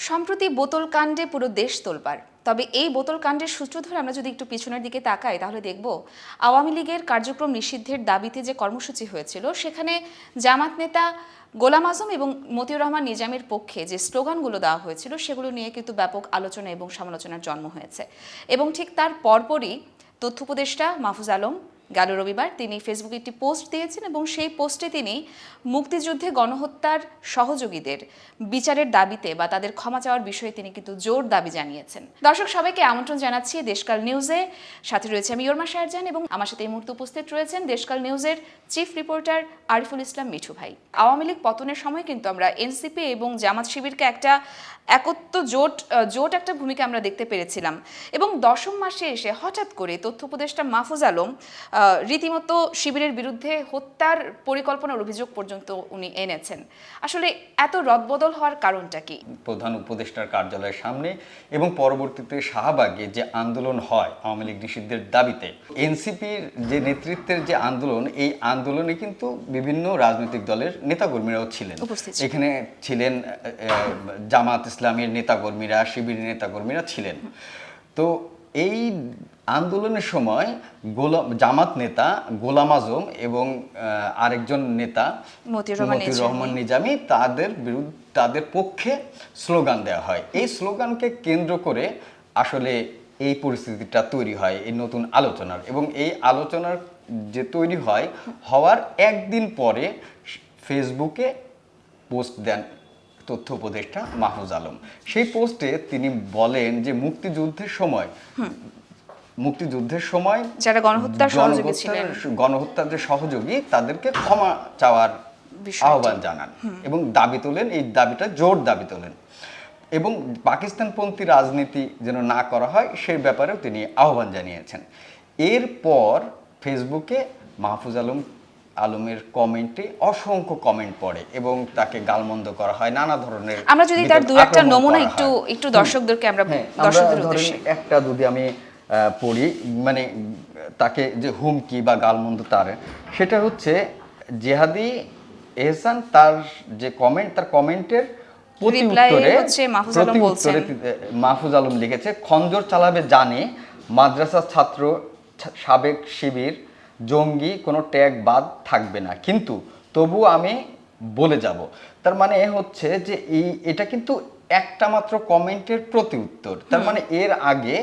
সম্প্রতি বোতল কাণ্ডে পুরো দেশ তোলপাড়। তবে এই বোতল কাণ্ডের সূত্র ধরে আমরা যদি একটু পিছনের দিকে তাকাই তাহলে দেখব আওয়ামী লীগের কার্যক্রম নিষিদ্ধের দাবিতে যে কর্মসূচি হয়েছিল সেখানে জামাত নেতা গোলাম আজম এবং মতিউর রহমান নিজামীর পক্ষে যে স্লোগানগুলো দেওয়া হয়েছিল সেগুলো নিয়ে কিন্তু ব্যাপক আলোচনা এবং সমালোচনার জন্ম হয়েছে। এবং ঠিক তার পরপরই তথ্য উপদেষ্টা মাহফুজ আলম গেল রবিবার তিনি ফেসবুকে একটি পোস্ট দিয়েছেন এবং সেই পোস্টে তিনি মুক্তিযুদ্ধে গণহত্যার সহযোগীদের বিচারের দাবিতে বা তাদের ক্ষমা চাওয়ার বিষয়ে তিনি কিন্তু জোর দাবি জানিয়েছেন। দর্শক সবাইকে আমন্ত্রণ জানাচ্ছি দেশকাল নিউজে। সাথে রয়েছে আমি ইয়র্মা শাহজাহান এবং আমার সাথে এই মুহূর্তে উপস্থিত রয়েছেন দেশকাল নিউজের চিফ রিপোর্টার আরিফুল ইসলাম মিঠু ভাই। আওয়ামী লীগ পতনের সময় কিন্তু আমরা এনসিপি এবং জামাত শিবিরকে একটা একত্র জোট একটা ভূমিকা আমরা দেখতে পেরেছিলাম এবং দশম মাসে এসে হঠাৎ করে তথ্য উপদেষ্টা মাহফুজ আলম রীতিমতো শিবিরের বিরুদ্ধে হত্যার পরিকল্পনার অভিযোগ পর্যন্ত উনি এনেছেন। আসলে এত রদবদল হওয়ার কারণটা কি? প্রধান উপদেষ্টার কার্যালয়ের সামনে এবং পরবর্তীতে শাহবাগে যে আন্দোলন হয় আওয়ামী লীগ নিষিদ্ধের দাবিতে, এনসিপির যে নেতৃত্বের যে আন্দোলন, এই আন্দোলনে কিন্তু বিভিন্ন রাজনৈতিক দলের নেতাকর্মীরাও ছিলেন। এখানে ছিলেন জামাত ইসলামের নেতাকর্মীরা, শিবিরের নেতাকর্মীরা ছিলেন। তো এই আন্দোলনের সময় জামাত নেতা গোলাম আজম এবং আরেকজন নেতা মতিউর রহমান নিজামী তাদের পক্ষে স্লোগান দেওয়া হয়। এই স্লোগানকে কেন্দ্র করে আসলে এই পরিস্থিতিটা তৈরি হয়, এই নতুন আলোচনার। এবং এই আলোচনার যে তৈরি হওয়ার একদিন পরে ফেসবুকে পোস্ট দেন তথ্য উপদেষ্টা মাহফুজ আলম। সেই পোস্টে তিনি বলেন যে মুক্তিযুদ্ধের সময় যারা গণহত্যার যে সহযোগী তাদেরকে ক্ষমা চাওয়ার আহ্বান জানান এবং দাবি তোলেন। এই দাবিটা জোর দাবি তোলেন এবং পাকিস্তানপন্থী রাজনীতি যেন না করা হয় সেই ব্যাপারেও তিনি আহ্বান জানিয়েছেন। এরপর ফেসবুকে মাহফুজ আলমের কমেন্টে অসংখ্য কমেন্ট পড়ে এবং তাকে গালমন্দ করা হয়, নানা ধরনের। আমরা যদি তার দুই একটা নমুনা একটু দর্শকদেরকে দর্শকদের উদ্দেশ্যে একটা যদি আমি পড়ি, মানে তাকে যে হুমকি বা গালমন্দ সেটা হচ্ছে জেহাদি এহসান তার যে কমেন্ট, তার কমেন্টের প্রতি উত্তরে মাহফুজ আলম লিখেছে, খঞ্জর চালাবে জানে মাদ্রাসা ছাত্র, সাবেক শিবির, জঙ্গি, কোনো ট্যাগ বাদ থাকবে না, কিন্তু তবু আমি বলে যাব। তার মানে হচ্ছে যে এটা কিন্তু একটা মাত্র কমেন্টের প্রতি উত্তর। তার মানে এর আগে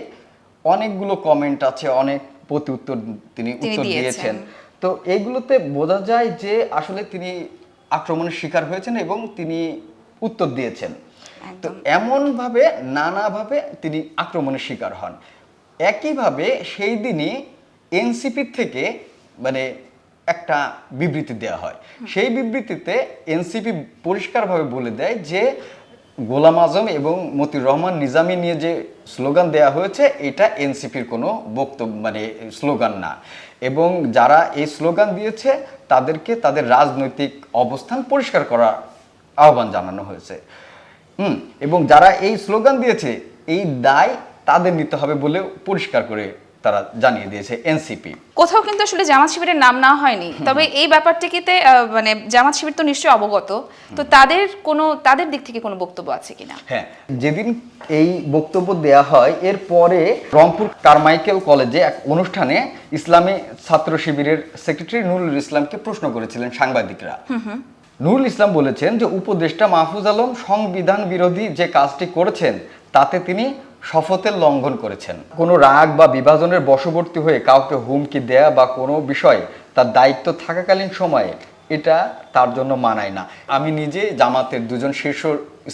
অনেকগুলো কমেন্ট আছে, অনেক প্রতি উত্তর তিনি দিয়েছেন। তো এইগুলোতে বোঝা যায় যে আসলে তিনি আক্রমণের শিকার হয়েছেন এবং তিনি উত্তর দিয়েছেন। তো এমনভাবে নানাভাবে তিনি আক্রমণের শিকার হন। একইভাবে সেই দিনই এনসিপি থেকে মানে একটা বিবৃতি দেওয়া হয়। সেই বিবৃতিতে এনসিপি পরিষ্কারভাবে বলে দেয় যে গোলাম আজম এবং মতিউর রহমান নিজামী নিয়ে যে স্লোগান দেওয়া হয়েছে এটা এনসিপির কোনো বক্তব্য মানে স্লোগান না, এবং যারা এই স্লোগান দিয়েছে তাদেরকে তাদের রাজনৈতিক অবস্থান পরিষ্কার করার আহ্বান জানানো হয়েছে। এবং যারা এই স্লোগান দিয়েছে এই দায় তাদের নিতে হবে বলে পরিষ্কার করে তারা জানিয়ে দিয়েছে এনসিপি। কোথাও কিন্তু আসলে জামাত শিবিরের নাম না হয়নি, তবে এই ব্যাপারটিতে মানে জামাত শিবির তো নিশ্চয়ই অবগত, তো তাদের দিক থেকে কোনো বক্তব্য আছে কিনা? হ্যাঁ, যেদিন এই বক্তব্য দেয়া হয় এরপরে রংপুর কারমাইকেল কলেজে এক অনুষ্ঠানে ইসলামী ছাত্র শিবিরের সেক্রেটারি নুরুল ইসলামকে প্রশ্ন করেছিলেন সাংবাদিকরা। নুরুল ইসলাম বলেছেন যে উপদেষ্টা মাহফুজ আলম সংবিধান বিরোধী যে কাজটি করেছেন তাতে তিনি শপথের লঙ্ঘন করেছেন। কোনো রাগ বা বিভাজনের বশবর্তী হয়ে কাউকে হুমকি দেয়া বা কোনো বিষয়ে তার দায়িত্ব থাকাকালীন সময়ে এটা তার জন্য মানায় না। আমি নিজে জামাতের দুজন শীর্ষ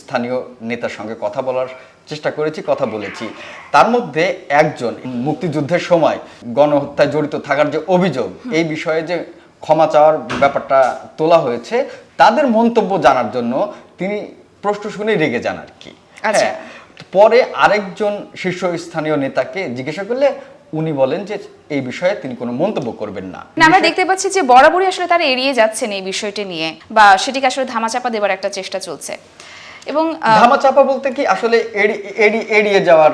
স্থানীয় নেতার সঙ্গে কথা বলার চেষ্টা করেছি, কথা বলেছি। তার মধ্যে একজন মুক্তিযুদ্ধের সময় গণহত্যায় জড়িত থাকার যে অভিযোগ, এই বিষয়ে যে ক্ষমা চাওয়ার ব্যাপারটা তোলা হয়েছে, তাদের মন্তব্য জানার জন্য তিনি প্রশ্ন শুনে রেগে যান আর কি। হ্যাঁ, পরে আরেকজন শীর্ষস্থানীয় নেতাকে জিজ্ঞাসা করলে উনি বলেন যে এই বিষয়ে তিনি কোনো মন্তব্য করবেন না। আমরা দেখতে পাচ্ছি যে বরাবরই আসলে তারা এড়িয়ে যাচ্ছেন এই বিষয়টি নিয়ে, বা সেটিকে আসলে ধামাচাপা দেওয়ার একটা চেষ্টা চলছে। এবং ধামাচাপা বলতে কি আসলে এড়িয়ে যাওয়ার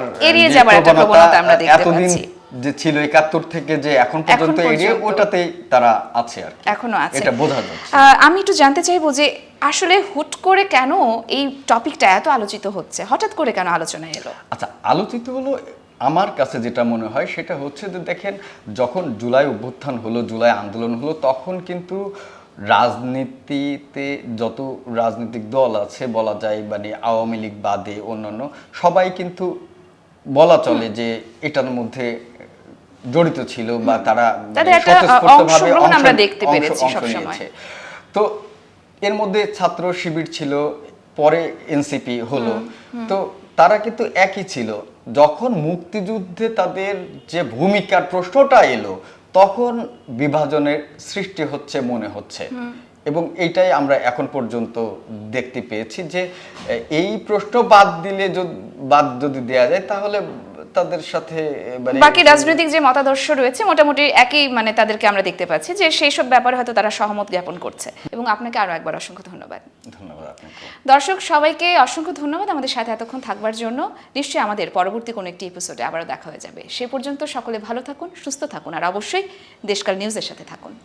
একটা প্রবণতা আমরা দেখতে পাচ্ছি। যে ছিল 71 থেকে যে এখন পর্যন্ত এরিয়া পর্যন্ত। ওটাতেই তারা আছে আর কি, এখনো আছে। এটা বোঝা যাচ্ছে। আমি একটু জানতে চাইবো যে আসলে হুট করে কেন এই টপিকটা এত আলোচিত হচ্ছে, হঠাৎ করে কেন আলোচনায় এলো? আচ্ছা, আলোচিত হলো আমার কাছে যেটা মনে হয় সেটা হচ্ছে যে দেখেন, যখন জুলাই অভ্যুত্থান হলো, জুলাই আন্দোলন হলো, তখন কিন্তু রাজনীতিতে যত রাজনৈতিক দল আছে বলা যায়, মানে আওয়ামী লীগ বাদে অন্যান্য সবাই কিন্তু বলা চলে যে এটার মধ্যে জড়িত ছিল বা তারা তাদের একটা স্বতঃস্ফূর্তভাবে অংশগ্রহণ আমরা অংশ- দেখতে পেরেছি অংশ সবসময়। নিয়েছে। তো এর মধ্যে ছাত্র শিবির ছিল, পরে এনসিপি হলো, তো তারা কিন্তু একই ছিল। যখন মুক্তিযুদ্ধে তাদের যে ভূমিকার প্রশ্নটা এলো, তখন বিভাজনের সৃষ্টি হচ্ছে মনে হচ্ছে, এবং এইটাই আমরা এখন পর্যন্ত দেখতে পেয়েছি যে এই প্রশ্ন বাদ যদি দেয়া যায় তাহলে তাদের সাথে মানে বাকি রাজনৈতিক যে মতাদর্শ রয়েছে মোটামুটি একই, মানে তাদেরকে আমরা দেখতে পাচ্ছি যে সেই সব ব্যাপারে হয়তো তারা সহমত জ্ঞাপন করছে। এবং আপনাকে আরো একবার অসংখ্য ধন্যবাদ। ধন্যবাদ আপনাকে। দর্শক সবাইকে অসংখ্য ধন্যবাদ আমাদের সাথে এতক্ষণ থাকবার জন্য। নিশ্চয়ই আমাদের পরবর্তী কোনো একটি এপিসোডে আবারও দেখা হয়ে যাবে। সে পর্যন্ত সকলে ভালো থাকুন, সুস্থ থাকুন, আর অবশ্যই দেশকাল নিউজের সাথে থাকুন।